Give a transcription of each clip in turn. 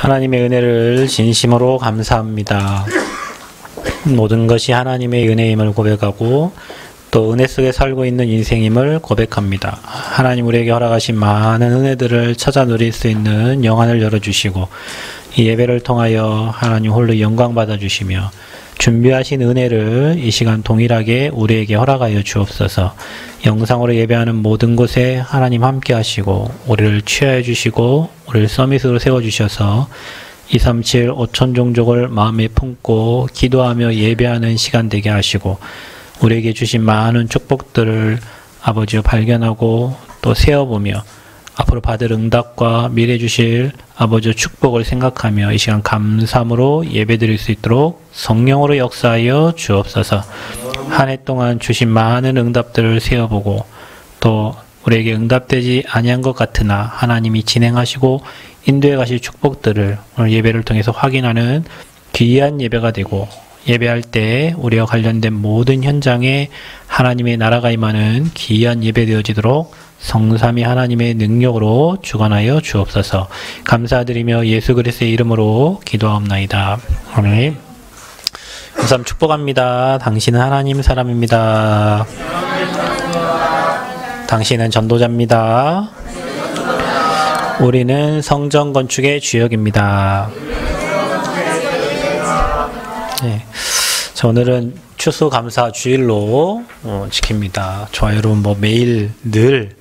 하나님의 은혜를 진심으로 감사합니다. 모든 것이 하나님의 은혜임을 고백하고 또 은혜 속에 살고 있는 인생임을 고백합니다. 하나님 우리에게 허락하신 많은 은혜들을 찾아 누릴 수 있는 영안을 열어주시고 이 예배를 통하여 하나님 홀로 영광 받아주시며 준비하신 은혜를 이 시간 동일하게 우리에게 허락하여 주옵소서. 영상으로 예배하는 모든 곳에 하나님 함께 하시고 우리를 취하여 주시고 우리를 서밋으로 세워주셔서 237 5천 종족을 마음에 품고 기도하며 예배하는 시간 되게 하시고 우리에게 주신 많은 축복들을 아버지여 발견하고 또 세어보며 앞으로 받을 응답과 미래 주실 아버지의 축복을 생각하며 이 시간 감사함으로 예배드릴 수 있도록 성령으로 역사하여 주옵소서. 한 해 동안 주신 많은 응답들을 세어보고 또 우리에게 응답되지 아니한 것 같으나 하나님이 진행하시고 인도해 가실 축복들을 오늘 예배를 통해서 확인하는 귀한 예배가 되고 예배할 때 우리와 관련된 모든 현장에 하나님의 나라가 임하는 귀한 예배 되어지도록 성삼위 하나님의 능력으로 주관하여 주옵소서. 감사드리며 예수 그리스도의 이름으로 기도하옵나이다. 아멘. 감사함 축복합니다. 당신은 하나님 사람입니다. 당신은 전도자입니다. 우리는 성전 건축의 주역입니다. 네. 자, 오늘은 추수감사 주일로 지킵니다. 저와 여러분 매일 늘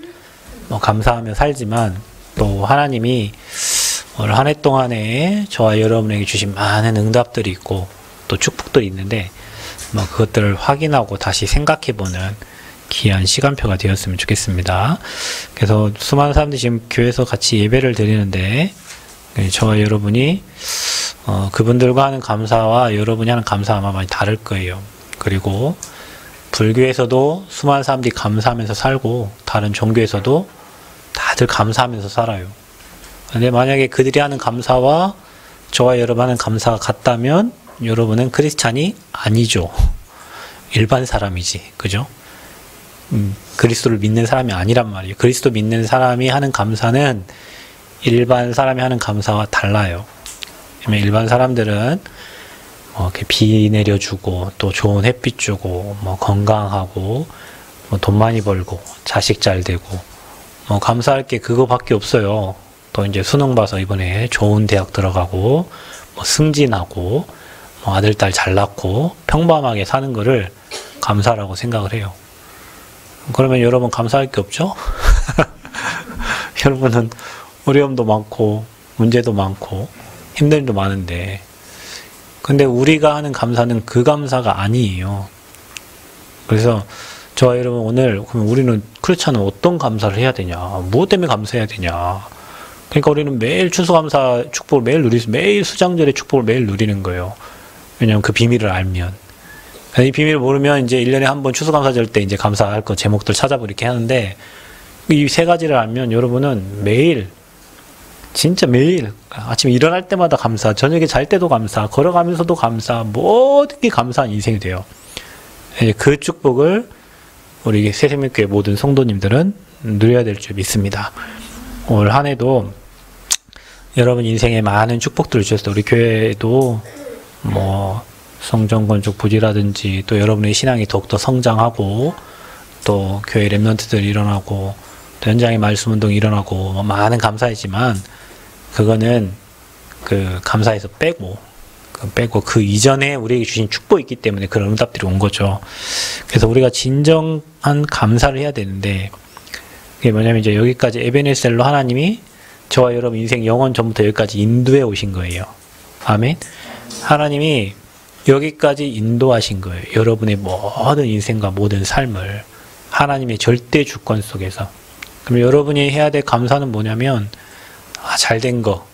감사하며 살지만 또 하나님이 오늘 한 해 동안에 저와 여러분에게 주신 많은 응답들이 있고 또 축복들이 있는데 그것들을 확인하고 다시 생각해보는 귀한 시간표가 되었으면 좋겠습니다. 그래서 수많은 사람들이 지금 교회에서 같이 예배를 드리는데 저와 여러분이 그분들과 하는 감사와 여러분이 하는 감사 아마 많이 다를 거예요. 그리고 불교에서도 수많은 사람들이 감사하면서 살고 다른 종교에서도 다들 감사하면서 살아요. 근데 만약에 그들이 하는 감사와 저와 여러분 하는 감사가 같다면 여러분은 크리스찬이 아니죠. 일반 사람이지. 그죠? 그리스도를 믿는 사람이 아니란 말이에요. 그리스도 믿는 사람이 하는 감사는 일반 사람이 하는 감사와 달라요. 일반 사람들은 이렇게 비 내려주고 또 좋은 햇빛 주고 건강하고 돈 많이 벌고 자식 잘 되고 감사할 게 그거밖에 없어요. 또 이제 수능 봐서 이번에 좋은 대학 들어가고 승진하고 아들 딸 잘 낳고 평범하게 사는 거를 감사라고 생각을 해요. 그러면 여러분 감사할 게 없죠? 여러분은 어려움도 많고 문제도 많고 힘든 일도 많은데 근데 우리가 하는 감사는 그 감사가 아니에요. 그래서 저와 여러분 오늘 그러면 우리는 크리스찬은 어떤 감사를 해야 되냐, 무엇 때문에 감사해야 되냐. 그러니까 우리는 매일 추수감사 축복을 매일 매일 수장절의 축복을 매일 누리는 거예요. 왜냐하면 그 비밀을 알면. 이 비밀을 모르면 이제 1년에 한 번 추수감사절 때 이제 감사할 거 제목들 찾아보고 이렇게 하는데 이 세 가지를 알면 여러분은 매일 진짜 매일 아침에 일어날 때마다 감사, 저녁에 잘 때도 감사, 걸어가면서도 감사, 모든 게 감사한 인생이 돼요. 그 축복을 우리 새생명교회 모든 성도님들은 누려야 될 줄 믿습니다. 올 한 해도 여러분 인생에 많은 축복들을 주셨어요. 우리 교회도 성전 건축 부지라든지 또 여러분의 신앙이 더욱더 성장하고 또 교회 랩런트들이 일어나고 또 현장의 말씀 운동이 일어나고 많은 감사이지만 그거는 그 감사에서 빼고 그 이전에 우리에게 주신 축복이 있기 때문에 그런 응답들이 온 거죠. 그래서 우리가 진정한 감사를 해야 되는데 그게 뭐냐면 이제 여기까지 에베네셀로 하나님이 저와 여러분 인생 영원 전부터 여기까지 인도해 오신 거예요. 아멘. 하나님이 여기까지 인도하신 거예요. 여러분의 모든 인생과 모든 삶을 하나님의 절대 주권 속에서. 그럼 여러분이 해야 될 감사는 뭐냐면 잘된 거,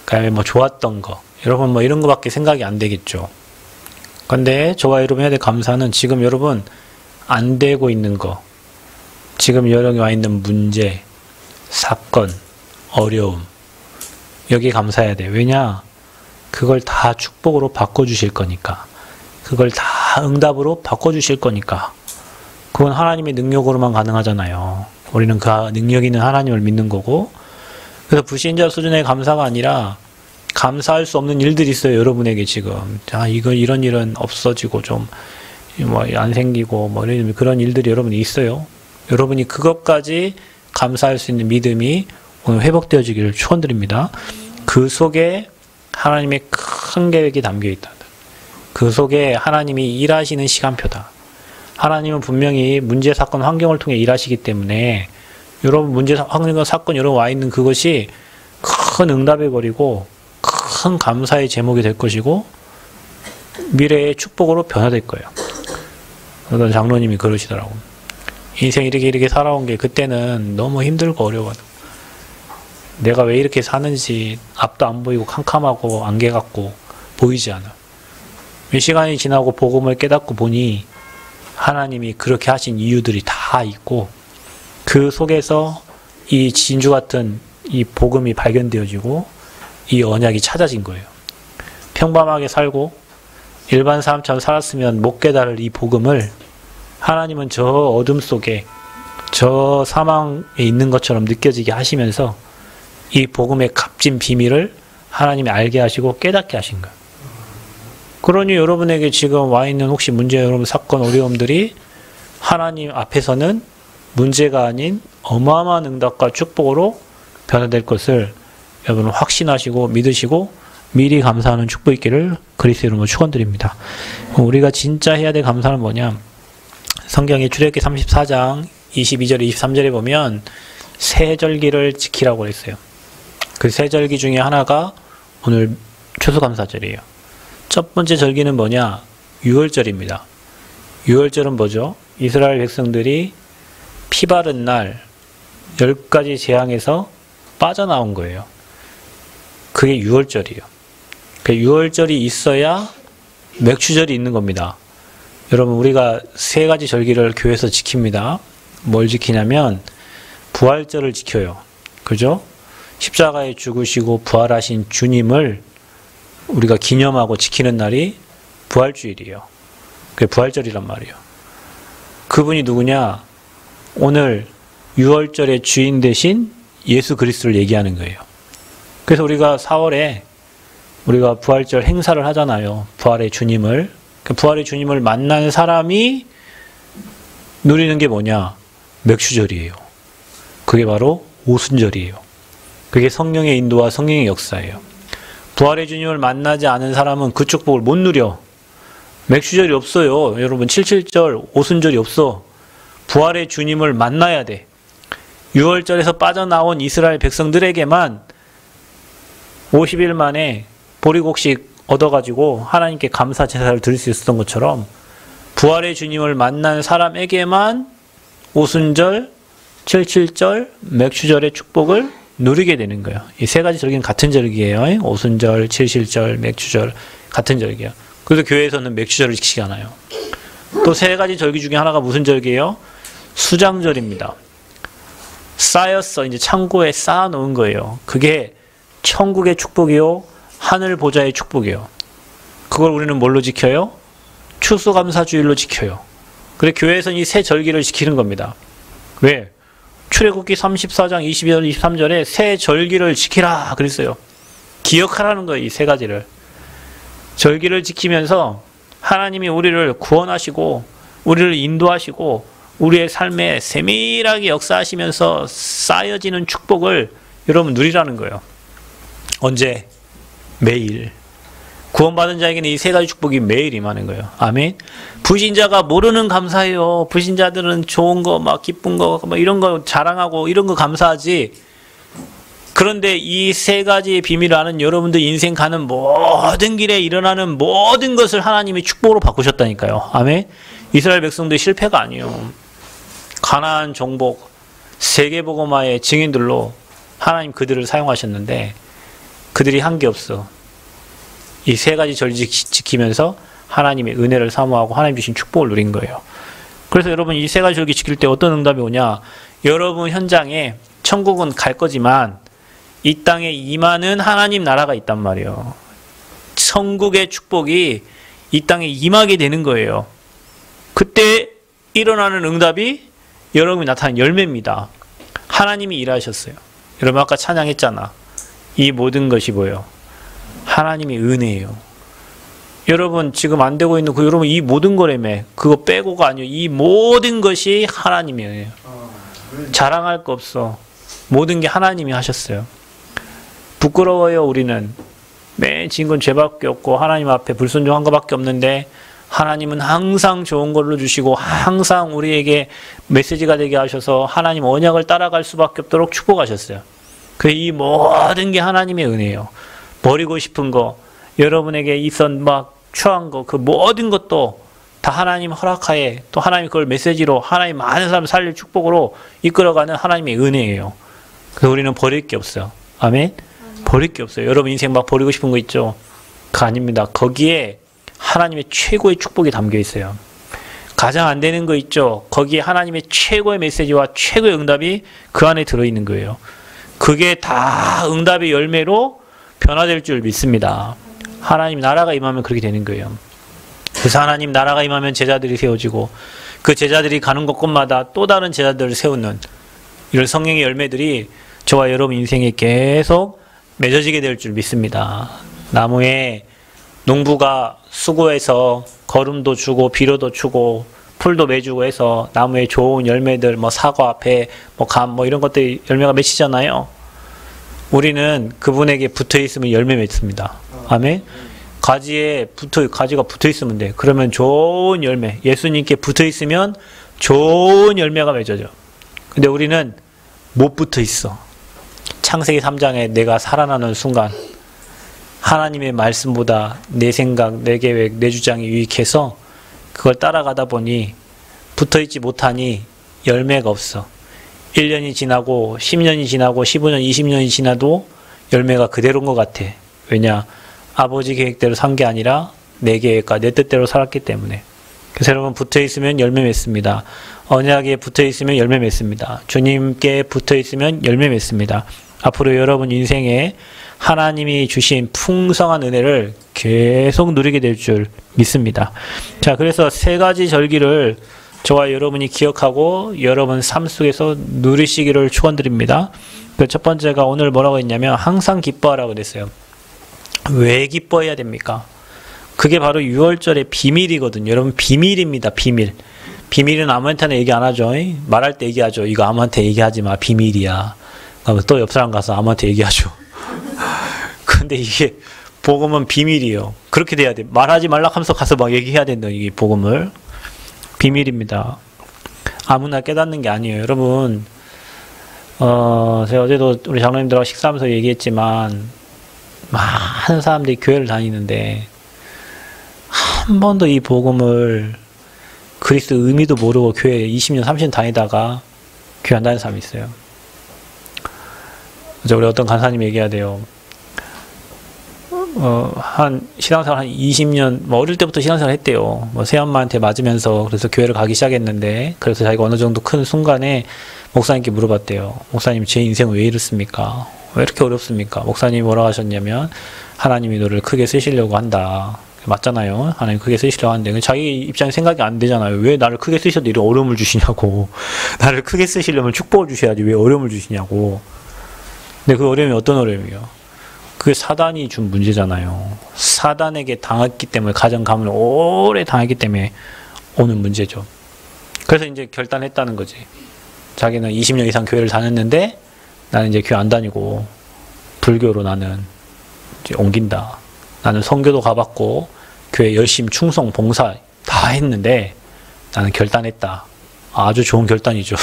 그다음에 좋았던 거, 여러분 이런 거밖에 생각이 안 되겠죠. 근데 저와 여러분 해야 될 감사는 지금 여러분 안 되고 있는 거, 지금 여러분이 와 있는 문제, 사건, 어려움, 여기 감사해야 돼. 왜냐? 그걸 다 축복으로 바꿔주실 거니까. 그걸 다 응답으로 바꿔주실 거니까. 그건 하나님의 능력으로만 가능하잖아요. 우리는 그 능력 있는 하나님을 믿는 거고. 그래서 불신자 수준의 감사가 아니라 감사할 수 없는 일들이 있어요. 여러분에게 지금. 자, 이거 이런 일은 없어지고 좀 뭐 안 생기고 뭐 이런 그런 일들이 여러분이 있어요. 여러분이 그것까지 감사할 수 있는 믿음이 오늘 회복되어지기를 축원드립니다. 그 속에 하나님의 큰 계획이 담겨 있다. 그 속에 하나님이 일하시는 시간표다. 하나님은 분명히 문제, 사건, 환경을 통해 일하시기 때문에 여러분 문제, 환경, 사건 여러분 와 있는 그것이 큰 응답의 거리고 큰 감사의 제목이 될 것이고 미래의 축복으로 변화될 거예요. 어떤 장로님이 그러시더라고. 인생 이렇게 살아온 게 그때는 너무 힘들고 어려워요. 내가 왜 이렇게 사는지 앞도 안 보이고 캄캄하고 안개 같고 보이지 않아. 몇 시간이 지나고 복음을 깨닫고 보니 하나님이 그렇게 하신 이유들이 다 있고 그 속에서 이 진주 같은 이 복음이 발견되어지고 이 언약이 찾아진 거예요. 평범하게 살고 일반 사람처럼 살았으면 못 깨달을 이 복음을 하나님은 저 어둠 속에 저 사망에 있는 것처럼 느껴지게 하시면서 이 복음의 값진 비밀을 하나님이 알게 하시고 깨닫게 하신 거예요. 그러니 여러분에게 지금 와 있는 혹시 문제, 여러분 사건, 어려움들이 하나님 앞에서는 문제가 아닌 어마어마한 응답과 축복으로 변화될 것을 여러분 확신하시고 믿으시고 미리 감사하는 축복 있기를 그리스도 이름으로 축원드립니다. 우리가 진짜 해야 될 감사는 뭐냐? 성경의 출애굽기 34장 22절 23절에 보면 세 절기를 지키라고 했어요. 그 세 절기 중에 하나가 오늘 추수감사절이에요. 첫 번째 절기는 뭐냐? 유월절입니다. 유월절은 뭐죠? 이스라엘 백성들이 피 바른 날 10가지 재앙에서 빠져나온 거예요. 그게 유월절이에요. 그 유월절이 있어야 맥추절이 있는 겁니다. 여러분 우리가 세 가지 절기를 교회에서 지킵니다. 뭘 지키냐면 부활절을 지켜요. 그죠? 십자가에 죽으시고 부활하신 주님을 우리가 기념하고 지키는 날이 부활주일이에요. 그게 부활절이란 말이에요. 그분이 누구냐? 오늘 유월절의 주인 되신 예수 그리스도를 얘기하는 거예요. 그래서 우리가 4월에 우리가 부활절 행사를 하잖아요. 부활의 주님을. 그 부활의 주님을 만난 사람이 누리는 게 뭐냐? 맥추절이에요. 그게 바로 오순절이에요. 그게 성령의 인도와 성령의 역사예요. 부활의 주님을 만나지 않은 사람은 그 축복을 못 누려. 맥추절이 없어요. 여러분 77절 오순절이 없어. 부활의 주님을 만나야 돼. 6월절에서 빠져나온 이스라엘 백성들에게만 50일 만에 보리곡식 얻어가지고 하나님께 감사 제사를 드릴 수 있었던 것처럼 부활의 주님을 만난 사람에게만 오순절, 77절, 맥추절의 축복을 누리게 되는 거예요. 이 세 가지 절기는 같은 절기예요. 오순절, 77절, 맥추절 같은 절기예요. 그래서 교회에서는 맥추절을 지키지 않아요. 또 세 가지 절기 중에 하나가 무슨 절기예요? 수장절입니다. 쌓였어. 이제 창고에 쌓아놓은 거예요. 그게 천국의 축복이요. 하늘 보좌의 축복이요. 그걸 우리는 뭘로 지켜요? 추수감사주일로 지켜요. 그래 교회에서는 이 세 절기를 지키는 겁니다. 왜? 출애굽기 34장 22절 23절에 세 절기를 지키라 그랬어요. 기억하라는 거예요. 이 세 가지를. 절기를 지키면서 하나님이 우리를 구원하시고 우리를 인도하시고 우리의 삶에 세밀하게 역사하시면서 쌓여지는 축복을 여러분 누리라는 거예요. 언제? 매일. 구원받은 자에게는 이 세 가지 축복이 매일 임하는 거예요. 아멘. 불신자가 모르는 감사해요. 불신자들은 좋은 거, 막 기쁜 거, 막 이런 거 자랑하고 이런 거 감사하지. 그런데 이 세 가지의 비밀을 아는 여러분들 인생 가는 모든 길에 일어나는 모든 것을 하나님이 축복으로 바꾸셨다니까요. 아멘. 이스라엘 백성들 실패가 아니에요. 가나안 정복, 세계복음화의 증인들로 하나님 그들을 사용하셨는데 그들이 한 게 없어. 이 세 가지 절기 지키면서 하나님의 은혜를 사모하고 하나님 주신 축복을 누린 거예요. 그래서 여러분 이 세 가지 절기 지킬 때 어떤 응답이 오냐? 여러분 현장에 천국은 갈 거지만 이 땅에 임하는 하나님 나라가 있단 말이에요. 천국의 축복이 이 땅에 임하게 되는 거예요. 그때 일어나는 응답이 여러분이 나타낸 열매입니다. 하나님이 일하셨어요. 여러분 아까 찬양했잖아. 이 모든 것이 뭐예요? 하나님의 은혜예요. 여러분 지금 안 되고 있는 여러분 이 모든 거라며 그거 빼고가 아니에요. 이 모든 것이 하나님이에요. 자랑할 거 없어. 모든 게 하나님이 하셨어요. 부끄러워요. 우리는 맨 지은 건 죄밖에 없고 하나님 앞에 불순종한 것밖에 없는데 하나님은 항상 좋은 걸로 주시고 항상 우리에게 메시지가 되게 하셔서 하나님 언약을 따라갈 수밖에 없도록 축복하셨어요. 이 모든 게 하나님의 은혜예요. 버리고 싶은 거, 여러분에게 있던 막 추한 거, 그 모든 것도 다 하나님 허락하에 또 하나님 그걸 메시지로 하나님 많은 사람 살릴 축복으로 이끌어가는 하나님의 은혜예요. 그래서 우리는 버릴 게 없어요. 아멘? 버릴 게 없어요. 여러분 인생 막 버리고 싶은 거 있죠? 그거 아닙니다. 거기에 하나님의 최고의 축복이 담겨 있어요. 가장 안 되는 거 있죠? 거기에 하나님의 최고의 메시지와 최고의 응답이 그 안에 들어있는 거예요. 그게 다 응답의 열매로 변화될 줄 믿습니다. 하나님 나라가 임하면 그렇게 되는 거예요. 그래서 하나님 나라가 임하면 제자들이 세워지고 그 제자들이 가는 곳곳마다 또 다른 제자들을 세우는 이런 성령의 열매들이 저와 여러분 인생에 계속 맺어지게 될 줄 믿습니다. 나무에 농부가 수고해서 거름도 주고 비료도 주고 풀도 매주고 해서 나무에 좋은 열매들 사과, 배, 감 이런 것들이 열매가 맺히잖아요. 우리는 그분에게 붙어 있으면 열매 맺습니다. 아멘. 가지가 붙어 있으면 돼. 그러면 좋은 열매, 예수님께 붙어 있으면 좋은 열매가 맺어져. 근데 우리는 못 붙어 있어. 창세기 3장에 내가 살아나는 순간 하나님의 말씀보다 내 생각, 내 계획, 내 주장이 유익해서 그걸 따라가다 보니 붙어있지 못하니 열매가 없어. 1년이 지나고 10년이 지나고 15년, 20년이 지나도 열매가 그대로인 것 같아. 왜냐? 아버지 계획대로 산 게 아니라 내 계획과 내 뜻대로 살았기 때문에. 그래서 여러분 붙어있으면 열매 맺습니다. 언약에 붙어있으면 열매 맺습니다. 주님께 붙어있으면 열매 맺습니다. 앞으로 여러분 인생에 하나님이 주신 풍성한 은혜를 계속 누리게 될 줄 믿습니다. 자, 그래서 세 가지 절기를 저와 여러분이 기억하고 여러분 삶 속에서 누리시기를 축원드립니다. 그 첫 번째가 오늘 뭐라고 했냐면 항상 기뻐하라고 그랬어요. 왜 기뻐해야 됩니까? 그게 바로 6월절의 비밀이거든요. 여러분 비밀입니다. 비밀. 비밀은 아무한테나 얘기 안 하죠. 말할 때 얘기하죠. 이거 아무한테 얘기하지 마. 비밀이야. 또 옆 사람 가서 아무한테 얘기하죠. 근데 이게 복음은 비밀이에요. 그렇게 돼야 돼. 말하지 말라 하면서 가서 막 얘기해야 된다. 이게 복음을. 비밀입니다. 아무나 깨닫는 게 아니에요. 여러분 제가 어제도 우리 장로님들하고 식사하면서 얘기했지만 많은 사람들이 교회를 다니는데 한 번도 이 복음을 그리스도 의미도 모르고 교회 20년, 30년 다니다가 교회 안 다니는 사람이 있어요. 그래서 우리 어떤 간사님이 얘기하대요. 한 신앙생활 한 20년, 어릴 때부터 신앙생활 했대요. 새엄마한테 맞으면서 그래서 교회를 가기 시작했는데, 그래서 자기가 어느 정도 큰 순간에 목사님께 물어봤대요. 목사님, 제 인생은 왜 이렇습니까? 왜 이렇게 어렵습니까? 목사님이 뭐라고 하셨냐면, 하나님이 너를 크게 쓰시려고 한다. 맞잖아요. 하나님 크게 쓰시려고 하는데, 자기 입장에 생각이 안 되잖아요. 왜 나를 크게 쓰셔도 이런 어려움을 주시냐고. 나를 크게 쓰시려면 축복을 주셔야지 왜 어려움을 주시냐고. 근데 그 어려움이 어떤 어려움이에요? 그게 사단이 준 문제잖아요. 사단에게 당했기 때문에, 가정 가문을 오래 당했기 때문에 오는 문제죠. 그래서 이제 결단했다는 거지. 자기는 20년 이상 교회를 다녔는데 나는 이제 교회 안 다니고 불교로 나는 이제 옮긴다. 나는 선교도 가봤고 교회 열심히 충성, 봉사 다 했는데 나는 결단했다. 아주 좋은 결단이죠.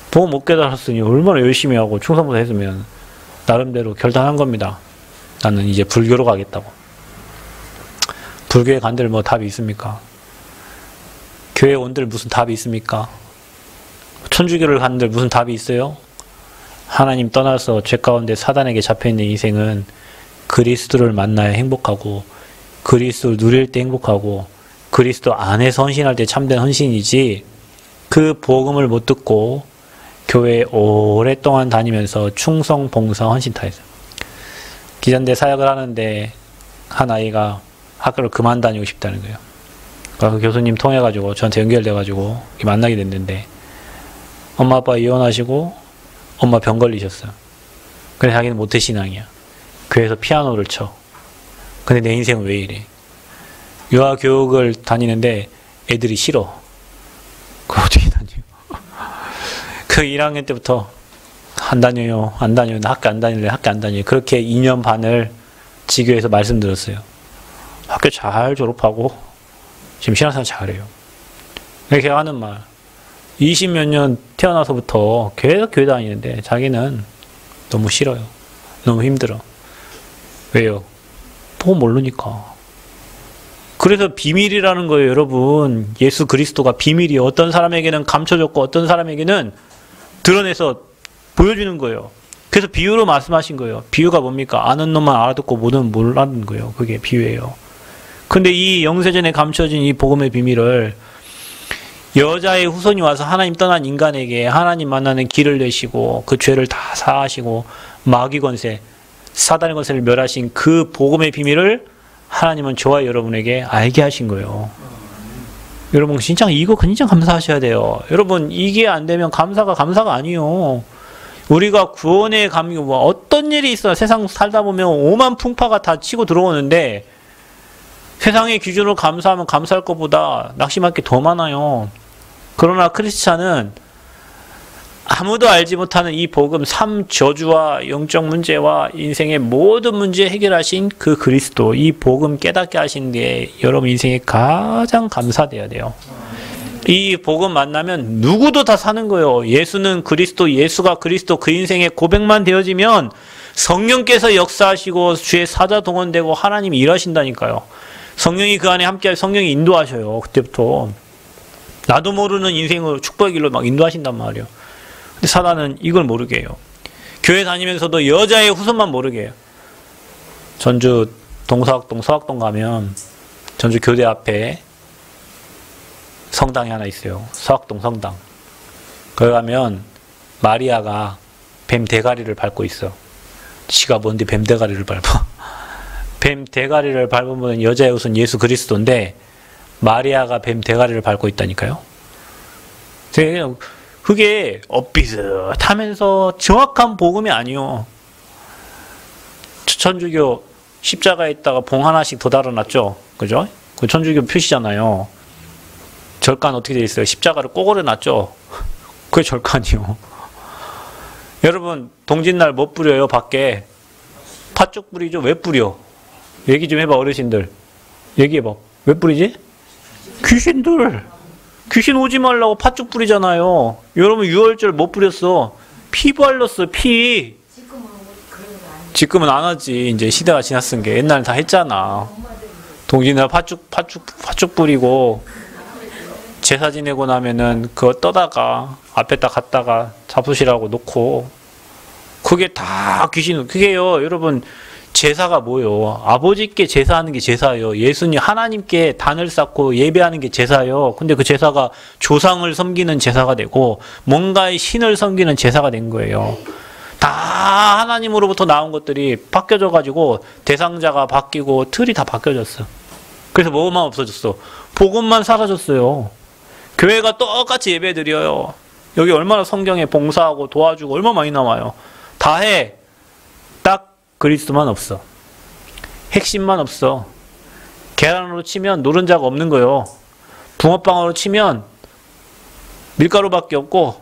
보고 못 깨달았으니 얼마나 열심히 하고 충성보다 했으면 나름대로 결단한 겁니다. 나는 이제 불교로 가겠다고. 불교에 간들 뭐 답이 있습니까? 교회 온들 무슨 답이 있습니까? 천주교를 간들 무슨 답이 있어요? 하나님 떠나서 죄 가운데 사단에게 잡혀있는 인생은 그리스도를 만나야 행복하고 그리스도를 누릴 때 행복하고 그리스도 안에서 헌신할 때 참된 헌신이지, 그 복음을 못 듣고 교회에 오랫동안 다니면서 충성, 봉사, 헌신 다 했어요. 기전대 사역을 하는데 한 아이가 학교를 그만 다니고 싶다는 거예요. 그 교수님 통해가지고 저한테 연결돼가지고 만나게 됐는데, 엄마 아빠 이혼하시고 엄마 병 걸리셨어요. 그래서 자기는 모태신앙이야. 교회에서 피아노를 쳐. 근데 내 인생은 왜 이래? 유아교육을 다니는데 애들이 싫어. 그거 어떻게 다녀요? 그 1학년 때부터 안 다녀요. 안 다녀요. 나 학교 안 다닐래. 학교 안 다녀요. 그렇게 2년 반을 지교에서 말씀드렸어요. 학교 잘 졸업하고 지금 신앙생활 잘해요. 이렇게 하는 말. 20몇 년 태어나서부터 계속 교회 다니는데 자기는 너무 싫어요. 너무 힘들어. 왜요? 보고 모르니까. 그래서 비밀이라는 거예요, 여러분. 예수 그리스도가 비밀이에요. 어떤 사람에게는 감춰졌고 어떤 사람에게는 드러내서 보여주는 거예요. 그래서 비유로 말씀하신 거예요. 비유가 뭡니까? 아는 놈만 알아듣고 모르는 몰라는 거예요. 그게 비유예요. 근데 이 영세전에 감춰진 이 복음의 비밀을 여자의 후손이 와서 하나님 떠난 인간에게 하나님 만나는 길을 내시고 그 죄를 다 사하시고 마귀 권세, 사단의 권세를 멸하신 그 복음의 비밀을 하나님은 저와 여러분에게 알게 하신 거예요. 여러분 진짜 이거 진짜 감사하셔야 돼요. 여러분 이게 안 되면 감사가 아니에요. 우리가 구원의 감격, 어떤 일이 있어요. 세상 살다 보면 오만 풍파가 다 치고 들어오는데 세상의 기준으로 감사하면 감사할 것보다 낙심할 게 더 많아요. 그러나 크리스찬은 아무도 알지 못하는 이 복음, 삶 저주와 영적 문제와 인생의 모든 문제 해결하신 그 그리스도, 이 복음 깨닫게 하신 게 여러분 인생에 가장 감사돼야 돼요. 이 복음 만나면 누구도 다 사는 거예요. 예수는 그리스도, 예수가 그리스도, 그 인생에 고백만 되어지면 성령께서 역사하시고 주의 사자 동원되고 하나님이 일하신다니까요. 성령이 그 안에 함께 성령이 인도하셔요. 그때부터 나도 모르는 인생을 축복의 길로 막 인도하신단 말이에요. 근데 사단은 이걸 모르게 해요. 교회 다니면서도 여자의 후손만 모르게 해요. 전주 동서학동 서학동 가면 전주 교대 앞에 성당이 하나 있어요. 서학동 성당. 거기 가면 마리아가 뱀 대가리를 밟고 있어. 지가 뭔데 뱀 대가리를 밟아. 뱀 대가리를 밟은 분은 여자의 후손 예수 그리스도인데 마리아가 뱀 대가리를 밟고 있다니까요. 그게 엇비슷하면서 정확한 복음이 아니요. 천주교 십자가에다가 봉 하나씩 더 달아놨죠. 그죠? 그 천주교 표시잖아요. 절간 어떻게 되어 있어요? 십자가를 꼬그려놨죠. 그게 절간이요. 여러분 동짓날 뭐 뿌려요? 밖에 팥죽 뿌리죠? 왜 뿌려? 얘기 좀 해봐 어르신들. 얘기해봐. 왜 뿌리지? 귀신 오지 말라고 팥죽 뿌리잖아요. 여러분 6월절 뭐 뿌렸어? 피 발랐어. 피. 지금은 안 하지. 이제 시대가 지났은 게 옛날에 다 했잖아. 동짓날 팥죽 뿌리고 제사 지내고 나면은 그거 떠다가 앞에다 갖다가 잡수시라고 놓고 그게 다 귀신. 그게요 여러분 제사가 뭐예요? 아버지께 제사하는 게 제사예요. 예수님 하나님께 단을 쌓고 예배하는 게 제사예요. 근데 그 제사가 조상을 섬기는 제사가 되고 뭔가의 신을 섬기는 제사가 된 거예요. 다 하나님으로부터 나온 것들이 바뀌어져 가지고 대상자가 바뀌고 틀이 다 바뀌어졌어. 그래서 뭐만 없어졌어? 복음만 사라졌어요. 교회가 똑같이 예배 드려요. 여기 얼마나 성경에 봉사하고 도와주고 얼마나 많이 나와요. 다 해. 딱 그리스도만 없어. 핵심만 없어. 계란으로 치면 노른자가 없는 거예요. 붕어빵으로 치면 밀가루밖에 없고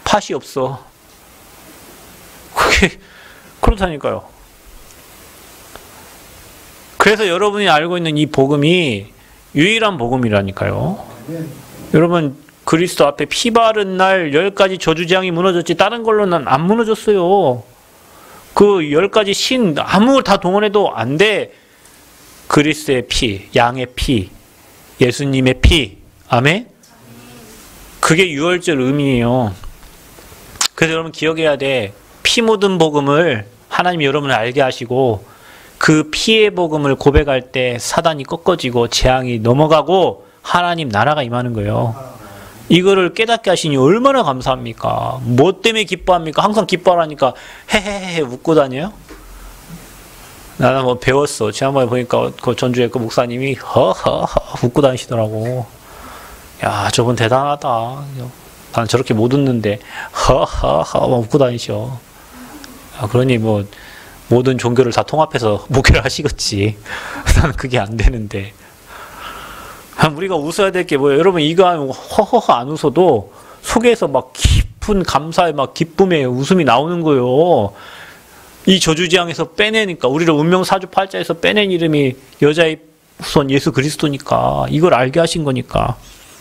팥이 없어. 그게 그렇다니까요. 그래서 여러분이 알고 있는 이 복음이 유일한 복음이라니까요. 여러분 그리스도 앞에 피 바른 날 10가지 저주재앙이 무너졌지 다른 걸로는 안 무너졌어요. 그 10가지 신 아무 다 동원해도 안 돼. 그리스도의 피, 양의 피, 예수님의 피. 아멘? 그게 유월절 의미예요. 그래서 여러분 기억해야 돼. 피 묻은 복음을 하나님이 여러분을 알게 하시고 그 피의 복음을 고백할 때 사단이 꺾어지고 재앙이 넘어가고 하나님 나라가 임하는 거예요. 이거를 깨닫게 하시니 얼마나 감사합니까? 뭐 때문에 기뻐합니까? 항상 기뻐하라니까 헤헤헤 웃고 다녀요? 나는 뭐 배웠어. 지난번에 보니까 그 전주에 그 목사님이 허허허 웃고 다니시더라고. 야 저분 대단하다. 난 저렇게 못 웃는데 허허허 웃고 다니셔. 야, 그러니 뭐 모든 종교를 다 통합해서 목회를 하시겠지. 나는 그게 안 되는데. 우리가 웃어야 될 게 뭐예요? 여러분, 이거 하면 허허허 안 웃어도 속에서 막 깊은 감사의 막 기쁨의 웃음이 나오는 거예요. 이 저주지향에서 빼내니까, 우리를 운명사주팔자에서 빼낸 이름이 여자의 후손 예수 그리스도니까, 이걸 알게 하신 거니까.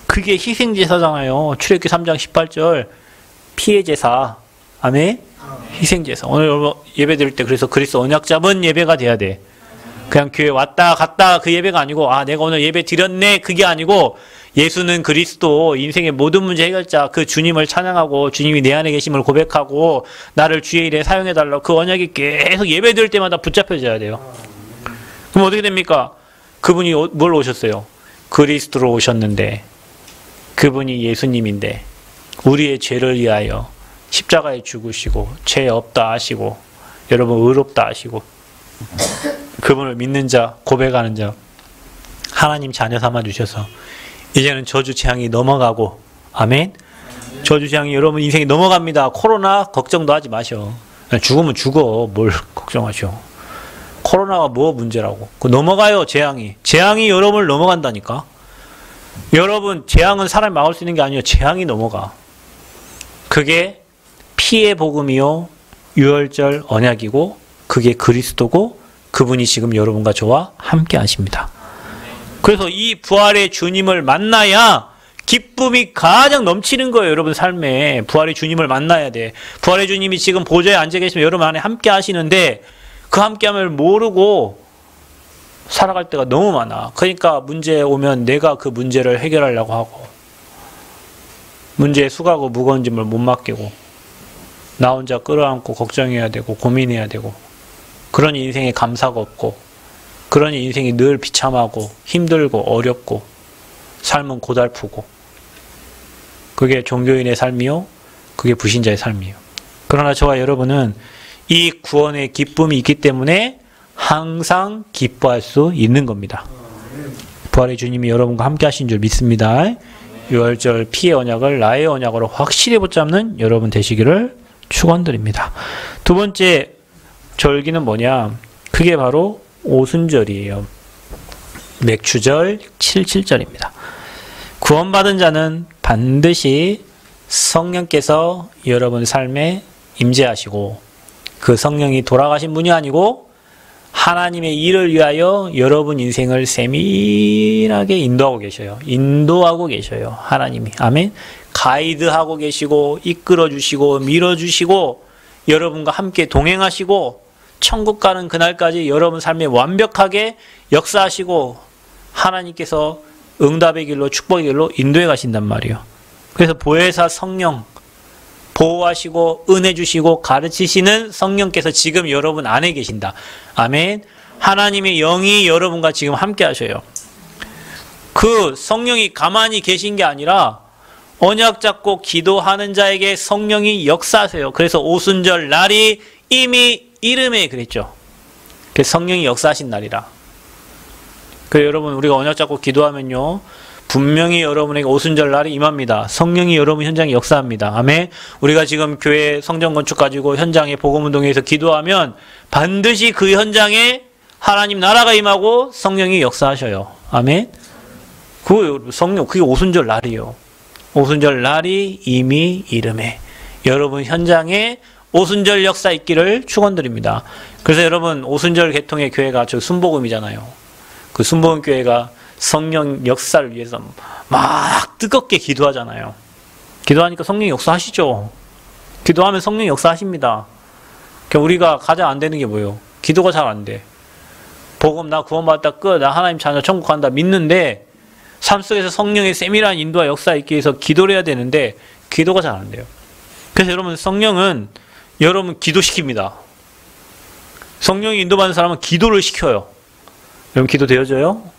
그게 희생제사잖아요. 출애굽기 3장 18절. 피해 제사. 아멘? 희생제사. 오늘 예배 드릴 때 그래서 그리스도 언약 잡은 예배가 돼야 돼. 그냥 교회 왔다 갔다 그 예배가 아니고, 아, 내가 오늘 예배 드렸네. 그게 아니고, 예수는 그리스도, 인생의 모든 문제 해결자, 그 주님을 찬양하고, 주님이 내 안에 계심을 고백하고, 나를 주의 일에 사용해달라고 그 언약이 계속 예배 드릴 때마다 붙잡혀져야 돼요. 그럼 어떻게 됩니까? 그분이 뭘 오셨어요? 그리스도로 오셨는데, 그분이 예수님인데, 우리의 죄를 위하여 십자가에 죽으시고, 죄 없다 하시고, 여러분 의롭다 하시고, 그분을 믿는 자, 고백하는 자, 하나님 자녀 삼아 주셔서 이제는 저주 재앙이 넘어가고, 아멘? 저주 재앙이 여러분 인생이 넘어갑니다. 코로나 걱정도 하지 마셔. 죽으면 죽어. 뭘 걱정하셔. 코로나가 뭐 문제라고. 그 넘어가요, 재앙이. 재앙이 여러분을 넘어간다니까. 여러분, 재앙은 사람이 막을 수 있는 게 아니에요. 재앙이 넘어가. 그게 피의 복음이요, 유월절 언약이고, 그게 그리스도고, 그분이 지금 여러분과 저와 함께 하십니다. 그래서 이 부활의 주님을 만나야 기쁨이 가장 넘치는 거예요. 여러분 삶에 부활의 주님을 만나야 돼. 부활의 주님이 지금 보좌에 앉아 계시면 여러분 안에 함께 하시는데, 그 함께함을 모르고 살아갈 때가 너무 많아. 그러니까 문제 오면 내가 그 문제를 해결하려고 하고, 문제에 수고하고 무거운 짐을 못 맡기고, 나 혼자 끌어안고 걱정해야 되고 고민해야 되고, 그러니 인생에 감사가 없고, 그러니 인생이 늘 비참하고 힘들고 어렵고 삶은 고달프고, 그게 종교인의 삶이요, 그게 불신자의 삶이에요. 그러나 저와 여러분은 이 구원의 기쁨이 있기 때문에 항상 기뻐할 수 있는 겁니다. 부활의 주님이 여러분과 함께 하신 줄 믿습니다. 유월절 피의 언약을 나의 언약으로 확실히 붙잡는 여러분 되시기를 축원드립니다. 두 번째 절기는 뭐냐? 그게 바로 오순절이에요. 맥추절 77절입니다. 구원받은 자는 반드시 성령께서 여러분 삶에 임재하시고, 그 성령이 돌아가신 분이 아니고 하나님의 일을 위하여 여러분 인생을 세밀하게 인도하고 계셔요. 인도하고 계셔요. 하나님이. 아멘. 가이드하고 계시고, 이끌어 주시고, 밀어 주시고, 여러분과 함께 동행하시고, 천국 가는 그날까지 여러분 삶에 완벽하게 역사하시고, 하나님께서 응답의 길로, 축복의 길로 인도해 가신단 말이에요. 그래서 보혜사 성령, 보호하시고 은혜 주시고 가르치시는 성령께서 지금 여러분 안에 계신다. 아멘. 하나님의 영이 여러분과 지금 함께 하셔요. 그 성령이 가만히 계신 게 아니라 언약 잡고 기도하는 자에게 성령이 역사하세요. 그래서 오순절 날이 이미 이름에 그랬죠. 그래서 성령이 역사하신 날이라. 그래서 여러분, 우리가 언약 잡고 기도하면요, 분명히 여러분에게 오순절 날이 임합니다. 성령이 여러분 현장에 역사합니다. 아멘. 우리가 지금 교회 성전 건축 가지고 현장에 복음운동회에서 기도하면 반드시 그 현장에 하나님 나라가 임하고 성령이 역사하셔요. 아멘. 그 성령, 그게 오순절 날이에요. 오순절 날이 이미 이름에 여러분 현장에 오순절 역사 있기를 축원드립니다. 그래서 여러분, 오순절 개통의 교회가 저 순복음이잖아요. 그 순복음 교회가 성령 역사를 위해서 막 뜨겁게 기도하잖아요. 기도하니까 성령이 역사하시죠. 기도하면 성령이 역사하십니다. 그러니까 우리가 가장 안 되는 게 뭐예요? 기도가 잘 안 돼. 복음 나 구원받았다 끝, 나 하나님 자녀 천국 간다 믿는데, 삶 속에서 성령의 세밀한 인도와 역사 있기 위해서 기도를 해야 되는데 기도가 잘 안 돼요. 그래서 여러분, 성령은 여러분 기도시킵니다. 성령이 인도받는 사람은 기도를 시켜요. 여러분 기도 되어져요?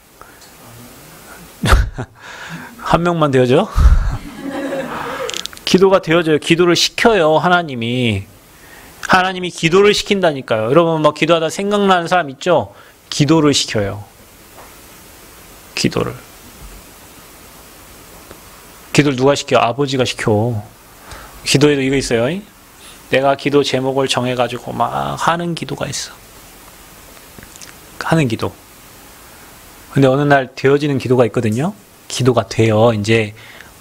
한 명만 되어져? 기도가 되어져요. 기도를 시켜요. 하나님이 기도를 시킨다니까요. 여러분 막 기도하다 생각나는 사람 있죠? 기도를 시켜요. 기도를 누가 시켜? 아버지가 시켜. 기도에도 이거 있어요. 내가 기도 제목을 정해가지고 막 하는 기도가 있어. 하는 기도. 근데 어느 날 되어지는 기도가 있거든요. 기도가 돼요. 이제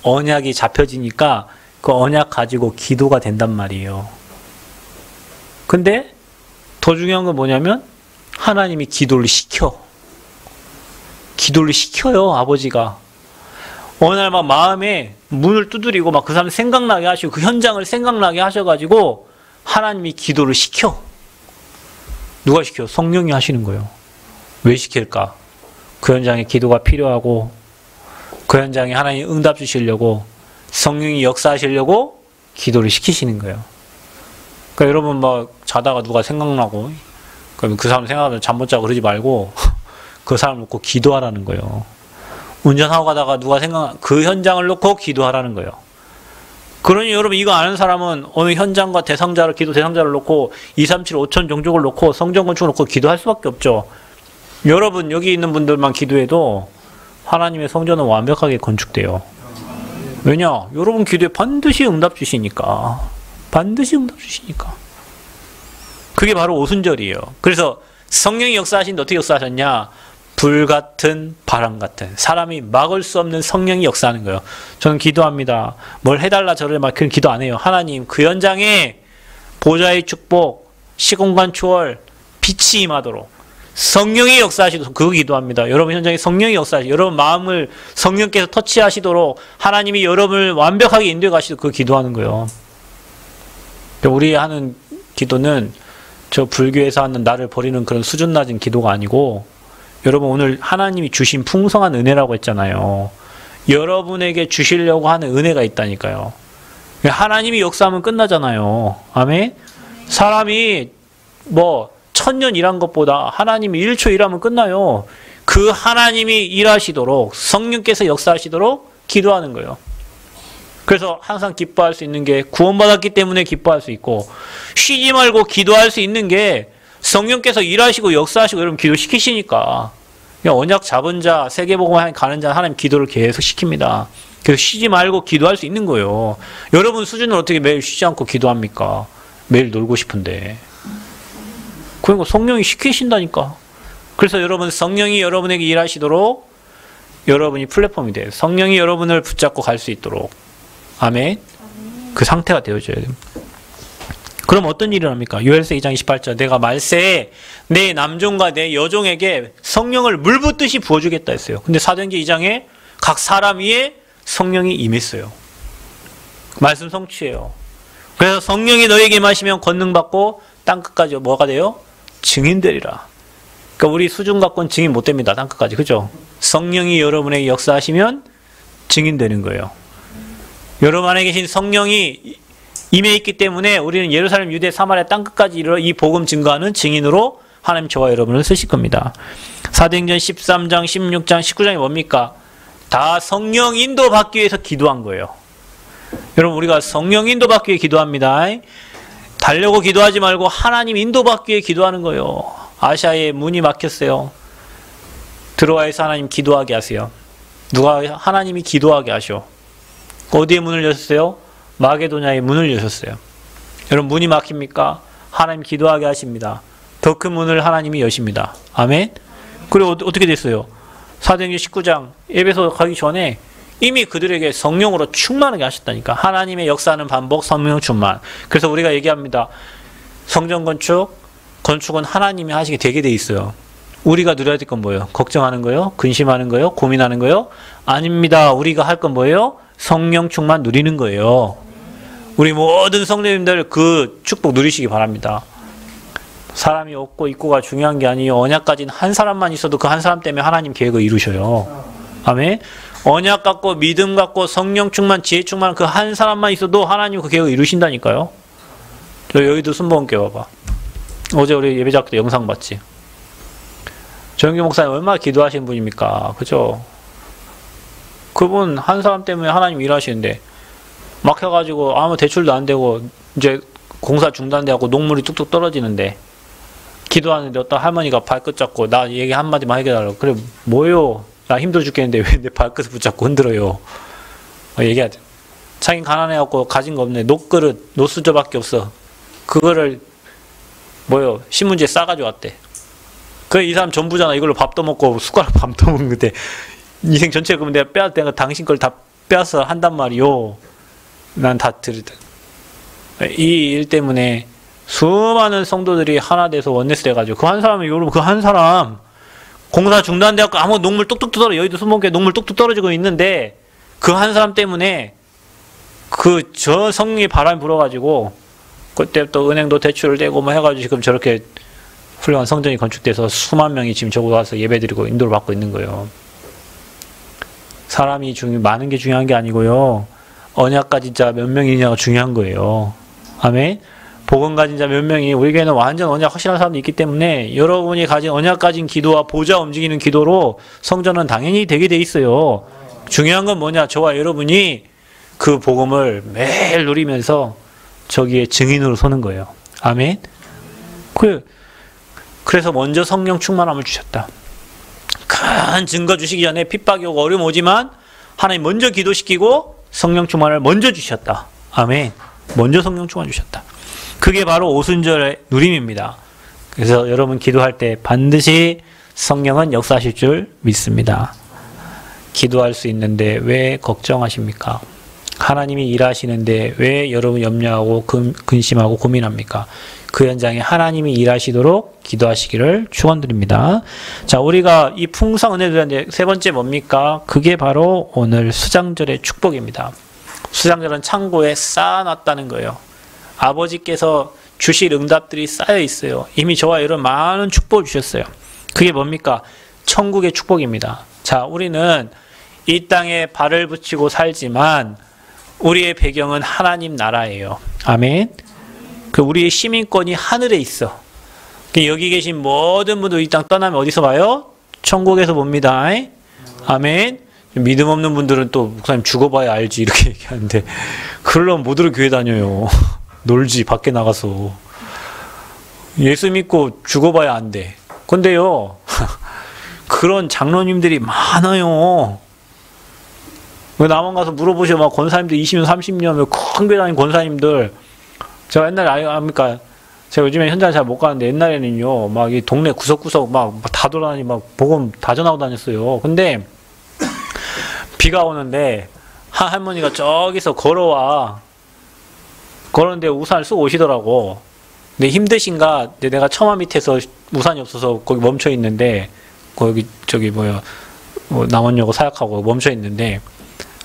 언약이 잡혀지니까 그 언약 가지고 기도가 된단 말이에요. 근데 더 중요한 건 뭐냐면 하나님이 기도를 시켜. 기도를 시켜요, 아버지가. 어느 날 막 마음에 문을 두드리고 막 그 사람 생각나게 하시고 그 현장을 생각나게 하셔가지고 하나님이 기도를 시켜. 누가 시켜? 성령이 하시는 거예요. 왜 시킬까? 그 현장에 기도가 필요하고 그 현장에 하나님 응답 주시려고 성령이 역사하시려고 기도를 시키시는 거예요. 그러니까 여러분 막 자다가 누가 생각나고 그러면 그 사람 생각하면 잠 못 자고 그러지 말고 그 사람 놓고 기도하라는 거예요. 운전하고 가다가 누가 그 현장을 놓고 기도하라는 거예요. 그러니 여러분 이거 아는 사람은 어느 현장과 대상자를 기도 대상자를 놓고 2, 3, 7, 5천 종족을 놓고 성전 건축을 놓고 기도할 수밖에 없죠. 여러분 여기 있는 분들만 기도해도 하나님의 성전은 완벽하게 건축돼요. 왜냐? 여러분 기도에 반드시 응답 주시니까. 반드시 응답 주시니까. 그게 바로 오순절이에요. 그래서 성령이 역사하시는데 어떻게 역사하셨냐? 불같은 바람같은 사람이 막을 수 없는 성령이 역사하는 거예요. 저는 기도합니다. 뭘 해달라 저를 막 그런 기도 안 해요. 하나님 그 현장에 보좌의 축복, 시공간 초월, 빛이 임하도록 성령이 역사하시도록 그거 기도합니다. 여러분 현장에 성령이 역사하시도록 여러분 마음을 성령께서 터치하시도록 하나님이 여러분을 완벽하게 인도해 가시도록 그거 기도하는 거예요. 우리 하는 기도는 저 불교에서 하는 나를 버리는 그런 수준 낮은 기도가 아니고 여러분 오늘 하나님이 주신 풍성한 은혜라고 했잖아요. 여러분에게 주시려고 하는 은혜가 있다니까요. 하나님이 역사하면 끝나잖아요. 아멘? 사람이 뭐 1000년 일한 것보다 하나님이 1초 일하면 끝나요. 그 하나님이 일하시도록 성령께서 역사하시도록 기도하는 거예요. 그래서 항상 기뻐할 수 있는 게 구원받았기 때문에 기뻐할 수 있고 쉬지 말고 기도할 수 있는 게 성령께서 일하시고 역사하시고 여러분 기도시키시니까 언약 잡은 자, 세계복음에 가는 자 하나님 기도를 계속 시킵니다. 그래서 쉬지 말고 기도할 수 있는 거예요. 여러분 수준을 어떻게 매일 쉬지 않고 기도합니까? 매일 놀고 싶은데. 그러니까 성령이 시키신다니까. 그래서 여러분 성령이 여러분에게 일하시도록 여러분이 플랫폼이 돼요. 성령이 여러분을 붙잡고 갈 수 있도록. 아멘. 그 상태가 되어져야 됩니다. 그럼 어떤 일을 합니까? 요엘서 2장 28절 내가 말세에 내 남종과 내 여종에게 성령을 물붓듯이 부어주겠다 했어요. 근데 사도행전 2장에 각 사람 위에 성령이 임했어요. 말씀 성취해요. 그래서 성령이 너에게 임하시면 권능받고 땅끝까지 뭐가 돼요? 증인되리라. 그러니까 우리 수준 갖고는 증인 못 됩니다. 땅끝까지. 그죠? 성령이 여러분에게 역사하시면 증인되는 거예요. 여러분 안에 계신 성령이 임해 있기 때문에 우리는 예루살렘, 유대, 사마리아 땅끝까지 이르러 이 복음 증거하는 증인으로 하나님 저와 여러분을 쓰실 겁니다. 사도행전 13장, 16장, 19장이 뭡니까? 다 성령 인도 받기 위해서 기도한 거예요. 여러분 우리가 성령 인도 받기 위해 기도합니다. 달려고 기도하지 말고 하나님 인도 받기 위해 기도하는 거예요. 아시아에 문이 막혔어요. 들어와서 하나님 기도하게 하세요. 누가 하나님이 기도하게 하셔. 어디에 문을 여셨어요? 마게도냐의 문을 여셨어요. 여러분 문이 막힙니까? 하나님 기도하게 하십니다. 더 큰 문을 하나님이 여십니다. 아멘. 그리고 어떻게 됐어요? 사도행전 19장 에베소 가기 전에 이미 그들에게 성령으로 충만하게 하셨다니까. 하나님의 역사하는 반복, 성령 충만. 그래서 우리가 얘기합니다. 성전 건축은 하나님이 하시게 되게 돼 있어요. 우리가 누려야 될 건 뭐예요? 걱정하는 거예요? 근심하는 거예요? 고민하는 거예요? 아닙니다. 우리가 할 건 뭐예요? 성령 충만 누리는 거예요. 우리 모든 성도님들 그 축복 누리시기 바랍니다. 사람이 없고 있고가 중요한 게 아니에요. 언약 가진 한 사람만 있어도 그 한 사람 때문에 하나님 계획을 이루셔요. 아멘. 언약 갖고 믿음 갖고 성령 충만 지혜 충만 그 한 사람만 있어도 하나님 그 계획을 이루신다니까요. 저 여의도 순복음교회 와봐. 어제 우리 예배자학 때 영상 봤지. 조영규 목사님 얼마나 기도하시는 분입니까? 그죠? 그분 한 사람 때문에 하나님 일하시는데 막혀가지고 아무 대출도 안 되고 이제 공사 중단되고 녹물이 뚝뚝 떨어지는데 기도하는데 어떤 할머니가 발끝 잡고 나 얘기 한마디만 해결하라고. 그래 뭐요? 나 힘들어 죽겠는데 왜 내 발끝을 붙잡고 흔들어요? 얘기하자. 자긴 가난해갖고 가진 거 없네. 녹그릇, 노수저밖에 없어. 그거를 신문지에 싸가지고 왔대. 이 사람 전부잖아. 이걸로 밥도 먹고 숟가락 밥 떠먹는데 인생 전체 그러면 내가 당신 걸 다 빼앗아 한단 말이요. 난 다 들으다. 이 일 때문에 수많은 성도들이 하나 돼서 원네스 돼가지고 그 한 사람은 여러분 그 한 사람 공사 중단돼갖고 아무 녹물 뚝뚝 떨어져. 여의도 수목교에 녹물 뚝뚝 떨어지고 있는데 그 한 사람 때문에 저 성령의 바람이 불어가지고 그때부터 은행도 대출을 대고 뭐 해가지고 지금 저렇게 훌륭한 성전이 건축돼서 수만 명이 지금 저곳 와서 예배드리고 인도를 받고 있는 거예요. 사람이 많은 게 중요한 게 아니고요. 언약 가진 자 몇 명이냐가 중요한 거예요. 아멘. 복음 가진 자 몇 명이 우리 교회는 완전 언약 확실한 사람도 있기 때문에 여러분이 가진 언약 가진 기도와 보좌 움직이는 기도로 성전은 당연히 되게 돼 있어요. 중요한 건 뭐냐? 저와 여러분이 그 복음을 매일 누리면서 저기에 증인으로 서는 거예요. 아멘. 그래서 먼저 성령 충만함을 주셨다. 큰 증거 주시기 전에 핍박이 오고 어려움 오지만 하나님 먼저 기도시키고 성령 충만을 먼저 주셨다. 아멘. 먼저 성령 충만 주셨다. 그게 바로 오순절의 누림입니다. 그래서 여러분 기도할 때 반드시 성령은 역사하실 줄 믿습니다. 기도할 수 있는데 왜 걱정하십니까? 하나님이 일하시는데 왜 여러분 염려하고 근심하고 고민합니까? 그 현장에 하나님이 일하시도록 기도하시기를 축원드립니다. 자, 우리가 이 풍성 은혜를 세 번째 뭡니까? 그게 바로 오늘 수장절의 축복입니다. 수장절은 창고에 쌓아놨다는 거예요. 아버지께서 주실 응답들이 쌓여 있어요. 이미 저와 여러분 많은 축복을 주셨어요. 그게 뭡니까? 천국의 축복입니다. 자, 우리는 이 땅에 발을 붙이고 살지만 우리의 배경은 하나님 나라예요. 아멘. 우리의 시민권이 하늘에 있어. 여기 계신 모든 분들 이 땅 떠나면 어디서 봐요? 천국에서 봅니다. 아멘. 믿음 없는 분들은 또 목사님 죽어봐야 알지 이렇게 얘기하는데 그러려면 못 들어 교회 다녀요. 놀지 밖에 나가서. 예수 믿고 죽어봐야 안 돼. 근데요 그런 장로님들이 많아요. 남원 가서 물어보셔. 막 권사님들 20년 30년 큰 교회 다닌 권사님들. 제가 옛날에 압니까? 제가 요즘에 현장에 잘 못 가는데 옛날에는요 막 이 동네 구석구석 막 다 돌아다니 막 복음 다 전하고 다녔어요. 근데 비가 오는데 한 할머니가 저기서 걸어와. 그런데 우산을 쓰고 오시더라고. 근데 힘드신가? 내가 처마 밑에서 우산이 없어서 거기 멈춰 있는데 거기 남원여고 사역하고 멈춰 있는데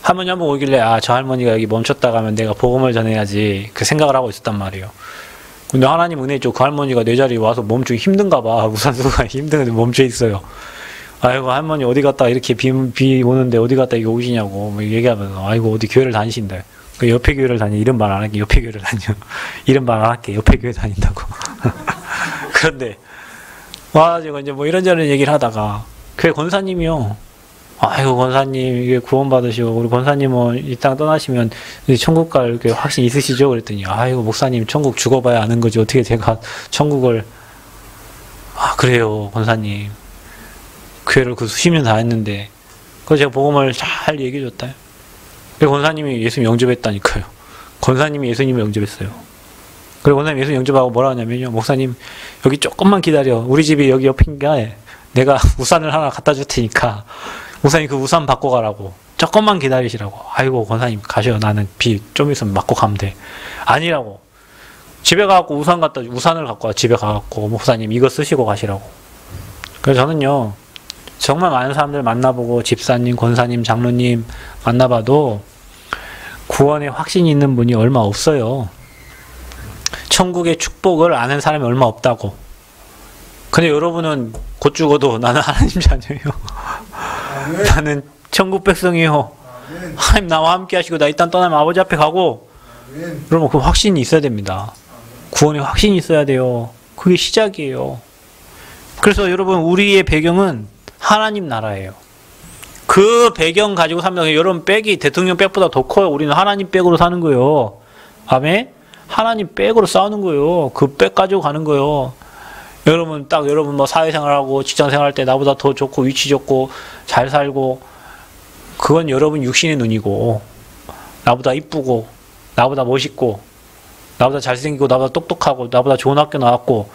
할머니 한번 오길래 저 할머니가 여기 멈췄다 가면 내가 복음을 전해야지 그 생각을 하고 있었단 말이에요. 근데 하나님 은혜 있죠. 그 할머니가 내 자리에 와서 멈추기 힘든가 봐. 우산 쓰고 힘든데 멈춰 있어요. 아이고 할머니 어디 갔다 이렇게 비 오는데 어디 갔다 이거 오시냐고 뭐 얘기하면서 아이고 어디 교회를 다니신대. 그 옆에 교회를 다니. 이런 말 안 할게. 옆에 교회를 다녀. 이런 말 안 할게. 옆에 교회 다닌다고. 그런데 와가지고 이제 뭐 이런저런 얘기를 하다가 교회 권사님이요. 아이고 권사님 이게 구원 받으시고 우리 권사님은 이 땅 떠나시면 천국 갈 이렇게 확신 있으시죠? 그랬더니 아이고 목사님 천국 죽어봐야 아는 거지 어떻게 제가 천국을 그래요 권사님 교회를 수십 년 다 했는데 그래서 제가 복음을 잘 얘기해 줬다. 권사님이 예수님 영접했다니까요. 권사님이 예수님을 영접했어요. 그리고 권사님 예수님 영접하고 뭐라 하냐면요. 목사님 여기 조금만 기다려. 우리 집이 여기 옆인가 내가 우산을 하나 갖다 줄 테니까 목사님 그 우산 받고 가라고. 조금만 기다리시라고. 아이고 권사님 가셔. 나는 비 좀 있으면 맞고 가면 돼. 아니라고. 집에 가갖고 우산을 갖고 와. 집에 가갖고 목사님 이거 쓰시고 가시라고. 그래서 저는요. 정말 많은 사람들 만나보고 집사님, 권사님, 장로님 만나봐도 구원에 확신이 있는 분이 얼마 없어요. 천국의 축복을 아는 사람이 얼마 없다고. 근데 여러분은 곧 죽어도 나는 하나님 자녀예요. 나는 천국 백성이에요. 하나님 나와 함께 하시고 나 일단 떠나면 아버지 앞에 가고. 여러분 그 확신이 있어야 됩니다. 구원의 확신이 있어야 돼요. 그게 시작이에요. 그래서 여러분 우리의 배경은 하나님 나라예요. 그 배경 가지고 살면 여러분 백이 대통령 백보다 더 커요. 우리는 하나님 백으로 사는 거예요. 아멘? 하나님 백으로 싸우는 거예요. 그 백 가지고 가는 거예요. 여러분 뭐 사회생활하고 직장생활할 때 나보다 더 좋고 위치 좋고 잘 살고 그건 여러분 육신의 눈이고 나보다 이쁘고 나보다 멋있고 나보다 잘생기고 나보다 똑똑하고 나보다 좋은 학교 나왔고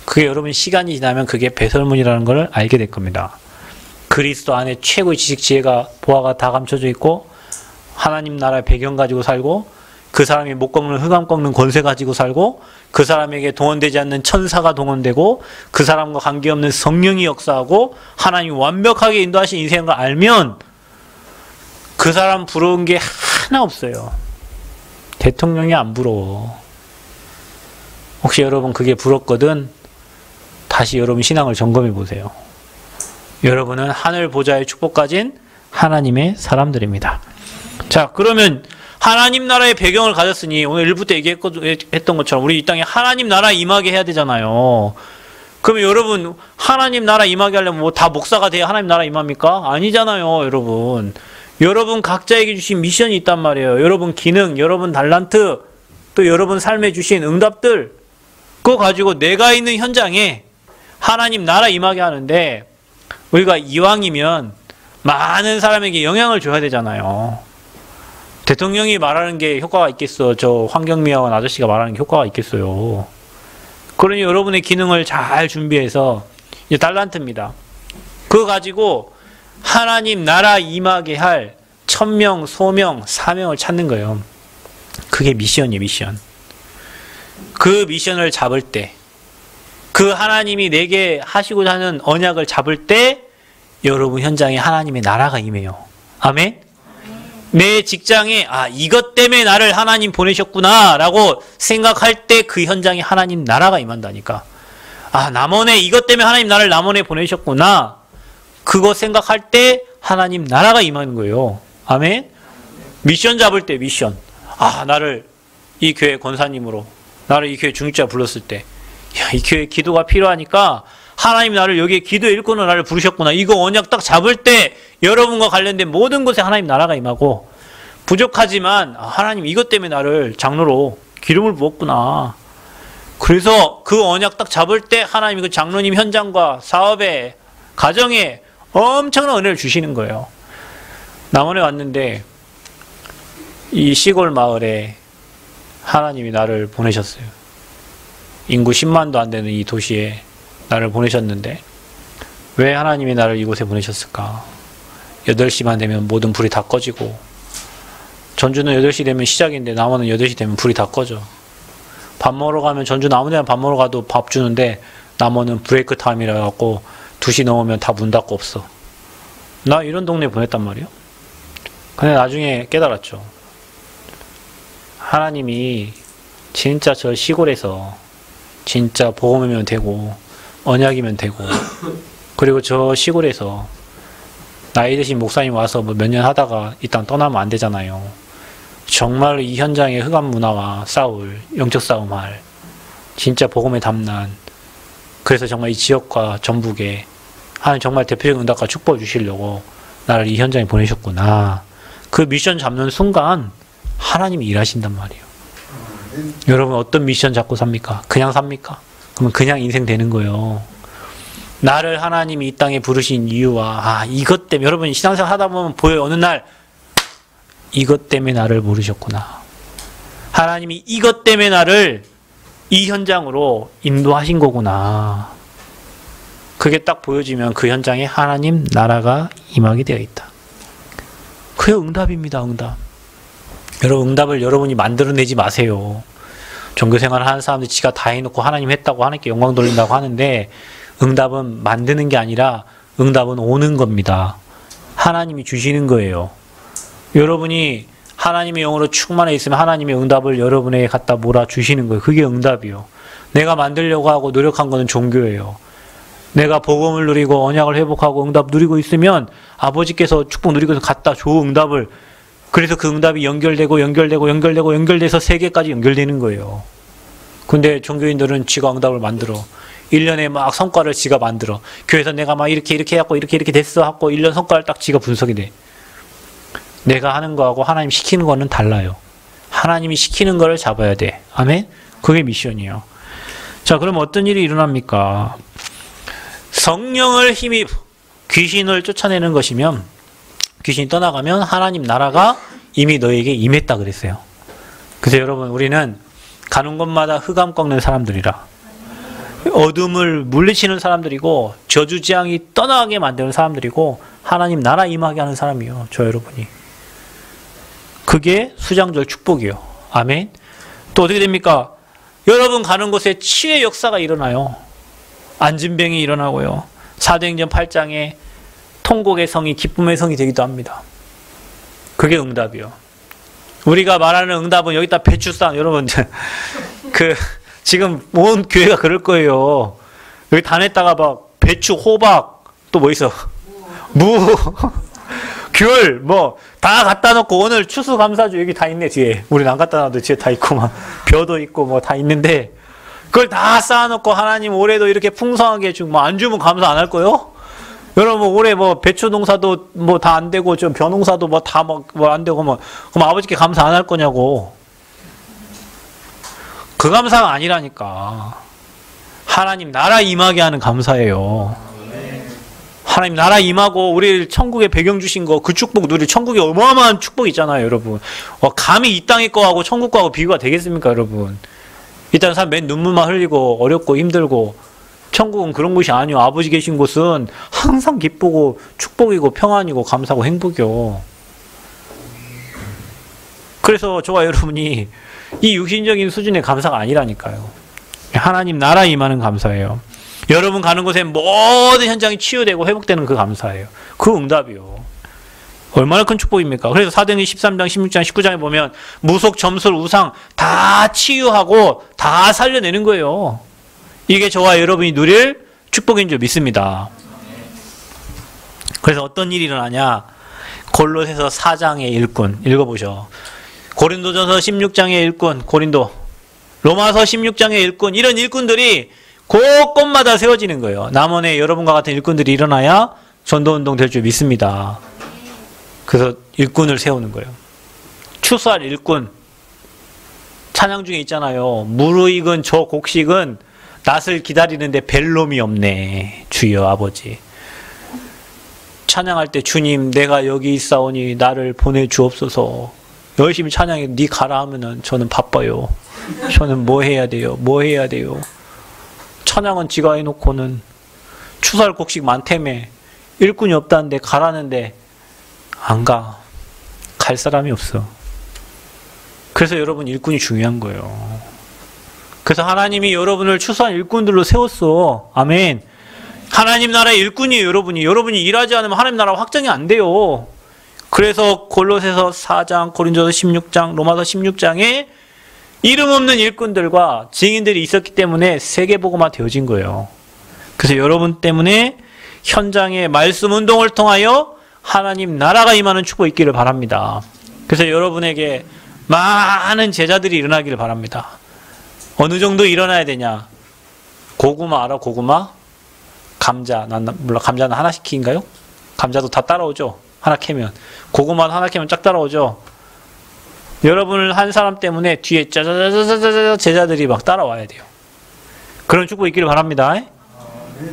그게 여러분 시간이 지나면 그게 배설문이라는 걸 알게 될 겁니다. 그리스도 안에 최고의 지식, 지혜가, 보화가 다 감춰져 있고 하나님 나라의 배경 가지고 살고 그 사람이 못 꺾는 흑암 꺾는 권세 가지고 살고 그 사람에게 동원되지 않는 천사가 동원되고 그 사람과 관계없는 성령이 역사하고 하나님이 완벽하게 인도하신 인생을 알면 그 사람 부러운 게 하나 없어요. 대통령이 안 부러워. 혹시 여러분 그게 부럽거든? 다시 여러분 신앙을 점검해 보세요. 여러분은 하늘 보좌의 축복 가진 하나님의 사람들입니다. 자, 그러면 하나님 나라의 배경을 가졌으니 오늘 1부 때 얘기했던 것처럼 우리 이 땅에 하나님 나라 임하게 해야 되잖아요. 그러면 여러분 하나님 나라 임하게 하려면 뭐 다 목사가 돼야 하나님 나라 임합니까? 아니잖아요, 여러분. 여러분 각자에게 주신 미션이 있단 말이에요. 여러분 기능, 여러분 달란트, 또 여러분 삶에 주신 응답들, 그거 가지고 내가 있는 현장에 하나님 나라 임하게 하는데 우리가 이왕이면 많은 사람에게 영향을 줘야 되잖아요. 대통령이 말하는 게 효과가 있겠어? 저 환경미화원 아저씨가 말하는 게 효과가 있겠어요? 그러니 여러분의 기능을 잘 준비해서 이제 달란트입니다. 그거 가지고 하나님 나라 임하게 할 천명, 소명, 사명을 찾는 거예요. 그게 미션이에요, 미션. 그 미션을 잡을 때, 그 하나님이 내게 하시고자 하는 언약을 잡을 때 여러분 현장에 하나님의 나라가 임해요. 아멘? 내 직장에 이것 때문에 나를 하나님 보내셨구나 라고 생각할 때 그 현장에 하나님 나라가 임한다니까. 남원에 이것 때문에 하나님 나를 남원에 보내셨구나, 그거 생각할 때 하나님 나라가 임하는 거예요. 아멘? 미션 잡을 때 미션. 나를 이 교회 권사님으로, 나를 이 교회 중직자 불렀을 때, 이 교회 기도가 필요하니까 하나님 나를 여기에 기도의 일꾼으로 나를 부르셨구나. 이거 언약 딱 잡을 때 여러분과 관련된 모든 곳에 하나님 나라가 임하고, 부족하지만 하나님 이것 때문에 나를 장로로 기름을 부었구나. 그래서 그 언약 딱 잡을 때 하나님이 그 장로님 현장과 사업에, 가정에 엄청난 은혜를 주시는 거예요. 남원에 왔는데 이 시골 마을에 하나님이 나를 보내셨어요. 인구 10만도 안 되는 이 도시에 나를 보내셨는데 왜 하나님이 나를 이곳에 보내셨을까? 8시만 되면 모든 불이 다 꺼지고, 전주는 8시 되면 시작인데 남원은 8시 되면 불이 다 꺼져. 밥 먹으러 가면 전주는 아무 데나 밥 먹으러 가도 밥 주는데 남원은 브레이크 타임이라 갖고 2시 넘으면 다 문 닫고 없어. 나 이런 동네에 보냈단 말이에요. 근데 나중에 깨달았죠. 하나님이 진짜 저 시골에서 진짜 복음이면 되고 언약이면 되고, 그리고 저 시골에서 나이 드신 목사님 와서 뭐 몇 년 하다가 이 땅 떠나면 안 되잖아요. 정말 이 현장에 흑암 문화와 싸울, 영적 싸움할 진짜 복음의 담난, 그래서 정말 이 지역과 전북에 하나님 정말 대표적인 응답과 축복을 주시려고 나를 이 현장에 보내셨구나. 그 미션 잡는 순간 하나님이 일하신단 말이에요. 여러분 어떤 미션 잡고 삽니까? 그냥 삽니까? 그러면 그냥 인생 되는 거예요. 나를 하나님이 이 땅에 부르신 이유와 이것 때문에, 여러분 신앙생활 하다 보면 보여요. 어느 날 이것 때문에 나를 부르셨구나. 하나님이 이것 때문에 나를 이 현장으로 인도하신 거구나. 그게 딱 보여지면 그 현장에 하나님 나라가 임하게 되어 있다. 그게 응답입니다. 응답. 여러분 응답을 여러분이 만들어내지 마세요. 종교생활을 하는 사람들이 지가 다 해놓고 하나님 했다고 하나님께 영광 돌린다고 하는데, 응답은 만드는 게 아니라 응답은 오는 겁니다. 하나님이 주시는 거예요. 여러분이 하나님의 영으로 충만해 있으면 하나님의 응답을 여러분에게 갖다 몰아주시는 거예요. 그게 응답이요. 내가 만들려고 하고 노력한 거는 종교예요. 내가 복음을 누리고 언약을 회복하고 응답 누리고 있으면 아버지께서 축복 누리고 갖다 줘, 응답을. 그래서 그 응답이 연결돼서 세계까지 연결되는 거예요. 근데 종교인들은 지가 응답을 만들어. 1년에 막 성과를 지가 만들어. 교회에서 내가 막 이렇게 해갖고 이렇게 됐어 하고 1년 성과를 딱 지가 분석이 돼. 내가 하는 거하고 하나님 시키는 거는 달라요. 하나님이 시키는 거를 잡아야 돼. 아멘? 그게 미션이에요. 자, 그럼 어떤 일이 일어납니까? 성령을 힘입 귀신을 쫓아내는 것이면, 귀신이 떠나가면 하나님 나라가 이미 너에게 임했다 그랬어요. 그래서 여러분, 우리는 가는 곳마다 흑암 꺾는 사람들이라, 어둠을 물리치는 사람들이고, 저주지향이 떠나게 만드는 사람들이고, 하나님 나라 임하게 하는 사람이요, 저 여러분이. 그게 수장절 축복이요. 아멘. 또 어떻게 됩니까? 여러분 가는 곳에 치유의 역사가 일어나요. 안진병이 일어나고요. 사도행전 8장에 통곡의 성이 기쁨의 성이 되기도 합니다. 그게 응답이요. 우리가 말하는 응답은 여기다 배추쌈, 여러분, 지금 온 교회가 그럴 거예요. 여기 단에다가 막 배추, 호박, 또 뭐 있어? 무, 귤, 뭐, 다 갖다 놓고 오늘 추수감사주 여기 다 있네, 뒤에. 우린 안 갖다 놔도 뒤에 다 있고, 막, 벼도 있고, 뭐 다 있는데, 그걸 다 쌓아놓고 하나님 올해도 이렇게 풍성하게 해주고, 뭐 안 주면 감사 안 할 거요? 여러분, 올해 뭐 배추 농사도 뭐 다 안 되고, 저 벼 농사도 뭐 다 뭐 안 되고, 뭐, 그럼 아버지께 감사 안 할 거냐고. 그 감사가 아니라니까. 하나님 나라 임하게 하는 감사예요. 하나님 나라 임하고 우리 천국에 배경 주신 거, 그 축복 누릴 천국에 어마어마한 축복 있잖아요, 여러분. 감히 이 땅의 거하고 천국 거하고 비교가 되겠습니까, 여러분? 일단 사람 맨 눈물만 흘리고 어렵고 힘들고, 천국은 그런 곳이 아니요. 아버지 계신 곳은 항상 기쁘고 축복이고 평안이고 감사하고 행복이요. 그래서 저와 여러분이 이 육신적인 수준의 감사가 아니라니까요. 하나님 나라 임하는 감사예요. 여러분 가는 곳에 모든 현장이 치유되고 회복되는 그 감사예요. 그 응답이요. 얼마나 큰 축복입니까? 그래서 사도행전 13장, 16장, 19장에 보면 무속, 점술, 우상 다 치유하고 다 살려내는 거예요. 이게 저와 여러분이 누릴 축복인 줄 믿습니다. 그래서 어떤 일이 일어나냐? 골로새서 4장의 일꾼 읽어보셔. 고린도전서 16장의 일꾼, 고린도. 로마서 16장의 일꾼, 이런 일꾼들이 곳곳마다 세워지는 거예요. 남원에 여러분과 같은 일꾼들이 일어나야 전도운동 될 줄 믿습니다. 그래서 일꾼을 세우는 거예요. 추수할 일꾼. 찬양 중에 있잖아요. 무르익은 저 곡식은 낫을 기다리는데 벨놈이 없네. 주여 아버지. 찬양할 때 주님 내가 여기 있사오니 나를 보내주옵소서. 열심히 찬양해. 네 가라 하면은 저는 바빠요. 저는 뭐 해야 돼요? 뭐 해야 돼요? 찬양은 지가 해놓고는 추수할 곡식 많다며 일꾼이 없다는데 가라는데 안 가. 갈 사람이 없어. 그래서 여러분 일꾼이 중요한 거예요. 그래서 하나님이 여러분을 추수한 일꾼들로 세웠어. 아멘. 하나님 나라의 일꾼이에요. 여러분이 일하지 않으면 하나님 나라 확장이 안 돼요. 그래서 골로새서 4장, 고린도서 16장, 로마서 16장에 이름 없는 일꾼들과 증인들이 있었기 때문에 세계복음화 되어진 거예요. 그래서 여러분 때문에 현장의 말씀 운동을 통하여 하나님 나라가 임하는 축복이 있기를 바랍니다. 그래서 여러분에게 많은 제자들이 일어나기를 바랍니다. 어느 정도 일어나야 되냐? 고구마 알아? 고구마? 감자. 몰라. 감자는 하나씩 키인가요? 감자도 다 따라오죠? 하나 캐면. 고구마도 하나 캐면 쫙 따라오죠? 여러분을 한 사람 때문에 뒤에 짜자자자자자 제자들이 막 따라와야 돼요. 그런 축복 있기를 바랍니다.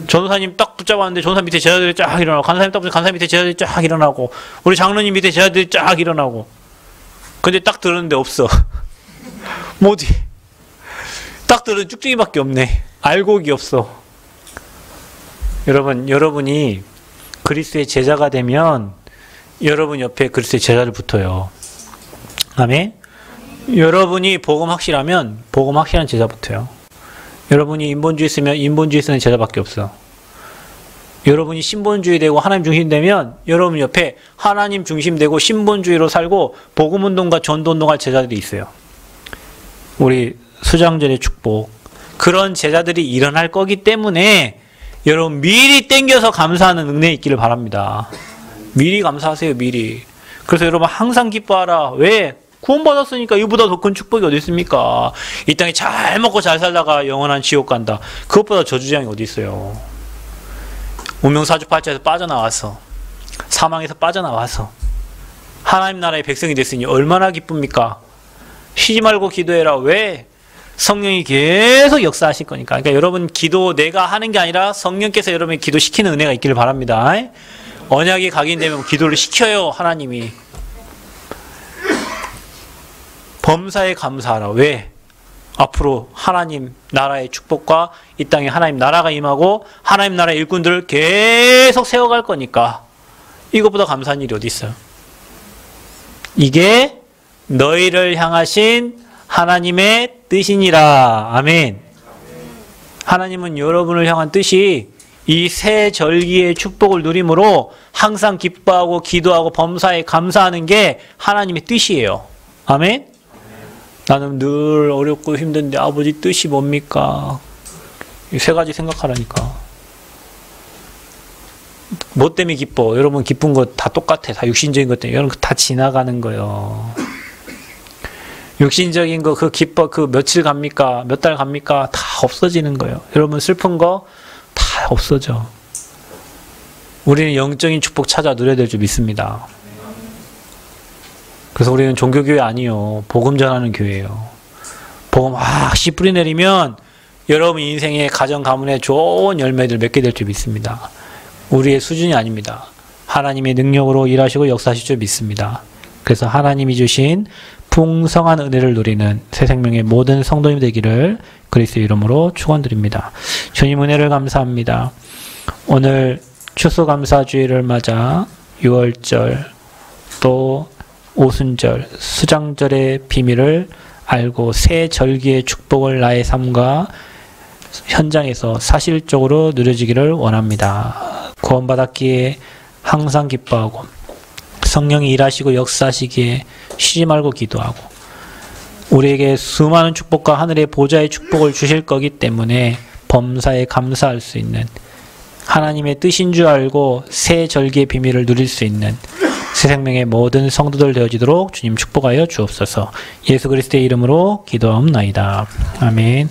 전도사님 딱 붙잡았는데 전도사 밑에 제자들이 쫙 일어나고, 간사님 딱 붙잡고 간사 밑에 제자들이 쫙 일어나고, 우리 장로님 밑에 제자들이 쫙 일어나고. 근데 딱 들었는데 없어. 뭐지? 딱 들은 쭉쭉이밖에 없네. 알곡이 없어. 여러분이 그리스도의 제자가 되면 여러분 옆에 그리스도의 제자를 붙어요. 아멘. 여러분이 복음 확실하면 복음 확실한 제자 붙어요. 여러분이 인본주의 쓰면 인본주의 쓰는 제자밖에 없어. 여러분이 신본주의 되고 하나님 중심 되면 여러분 옆에 하나님 중심 되고 신본주의로 살고 복음운동과 전도운동할 제자들이 있어요. 우리 수장절의 축복. 그런 제자들이 일어날 거기 때문에 여러분 미리 땡겨서 감사하는 은혜 있기를 바랍니다. 미리 감사하세요. 미리. 그래서 여러분 항상 기뻐하라. 왜? 구원받았으니까 이보다 더 큰 축복이 어디 있습니까? 이 땅에 잘 먹고 잘 살다가 영원한 지옥 간다. 그것보다 저주장이 어디 있어요? 운명사주팔자에서 빠져나와서, 사망에서 빠져나와서 하나님 나라의 백성이 됐으니 얼마나 기쁩니까? 쉬지 말고 기도해라. 왜? 성령이 계속 역사하실 거니까. 그러니까 여러분 기도 내가 하는 게 아니라 성령께서 여러분이 기도시키는 은혜가 있기를 바랍니다. 언약이 각인되면 기도를 시켜요. 하나님이. 범사에 감사하라. 왜? 앞으로 하나님 나라의 축복과 이 땅에 하나님 나라가 임하고 하나님 나라의 일꾼들을 계속 세워갈 거니까 이것보다 감사한 일이 어디 있어요? 이게 너희를 향하신 하나님의 뜻이니라. 아멘. 하나님은 여러분을 향한 뜻이 이 새 절기의 축복을 누림으로 항상 기뻐하고 기도하고 범사에 감사하는 게 하나님의 뜻이에요. 아멘. 나는 늘 어렵고 힘든데 아버지 뜻이 뭡니까? 이 세 가지 생각하라니까. 뭐 때문에 기뻐? 여러분 기쁜 거 다 똑같아. 다 육신적인 것 때문에. 여러분 다 지나가는 거예요. 육신적인 거 그 기뻐 그 며칠 갑니까? 몇 달 갑니까? 다 없어지는 거예요. 여러분 슬픈 거 다 없어져. 우리는 영적인 축복 찾아 누려야 될 줄 믿습니다. 그래서 우리는 종교교회 아니요. 복음 전하는 교회예요. 복음 씨 뿌리 내리면 여러분 인생의 가정 가문에 좋은 열매들 맺게 될 줄 믿습니다. 우리의 수준이 아닙니다. 하나님의 능력으로 일하시고 역사하실 줄 믿습니다. 그래서 하나님이 주신 풍성한 은혜를 누리는 새 생명의 모든 성도님 되기를 그리스도의 이름으로 축원드립니다. 주님 은혜를 감사합니다. 오늘 추수감사주의를 맞아 6월절 또 오순절 수장절의 비밀을 알고 새 절기의 축복을 나의 삶과 현장에서 사실적으로 누려지기를 원합니다. 구원받았기에 항상 기뻐하고 성령이 일하시고 역사하시기에 쉬지 말고 기도하고 우리에게 수많은 축복과 하늘의 보좌의 축복을 주실 거기 때문에 범사에 감사할 수 있는 하나님의 뜻인 줄 알고 새 절기의 비밀을 누릴 수 있는 새 생명의 모든 성도들 되어지도록 주님 축복하여 주옵소서. 예수 그리스도의 이름으로 기도하옵나이다. 아멘.